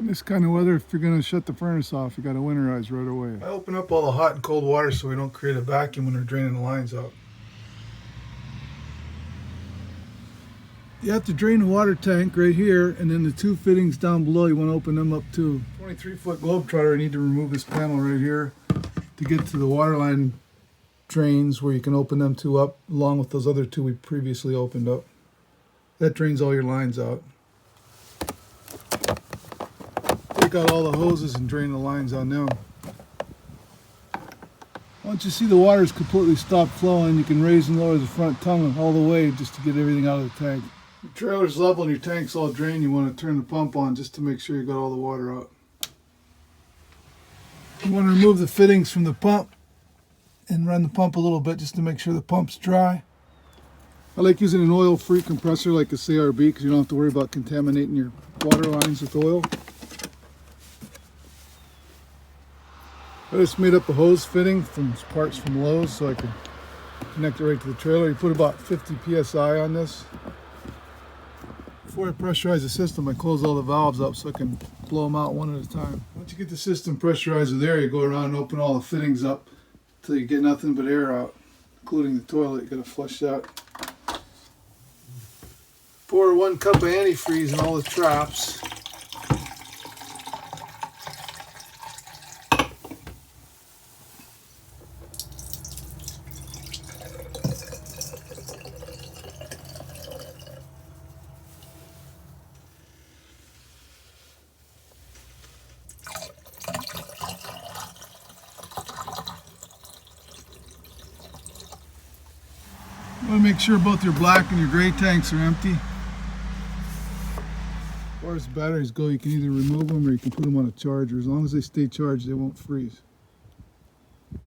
In this kind of weather, if you're going to shut the furnace off, you got to winterize right away. I open up all the hot and cold water so we don't create a vacuum when we're draining the lines out. You have to drain the water tank right here, and then the two fittings down below, you want to open them up too. 23-foot Globetrotter, I need to remove this panel right here to get to the water line drains where you can open them two up along with those other two we previously opened up. That drains all your lines out. Take out all the hoses and drain the lines on them. Once you see the water's completely stopped flowing, you can raise and lower the front tongue all the way just to get everything out of the tank. Your trailer's level and your tank's all drained, you want to turn the pump on just to make sure you got all the water out. You want to remove the fittings from the pump and run the pump a little bit just to make sure the pump's dry. I like using an oil-free compressor like a CRB because you don't have to worry about contaminating your water lines with oil. I just made up a hose fitting from parts from Lowe's so I can connect it right to the trailer. You put about 50 psi on this. Before I pressurize the system, I close all the valves up so I can blow them out one at a time. Once you get the system pressurized with air, you go around and open all the fittings up until you get nothing but air out, including the toilet. You gotta flush that. Pour 1 cup of antifreeze in all the traps. You want to make sure both your black and your gray tanks are empty. As far as the batteries go, you can either remove them or you can put them on a charger. As long as they stay charged, they won't freeze.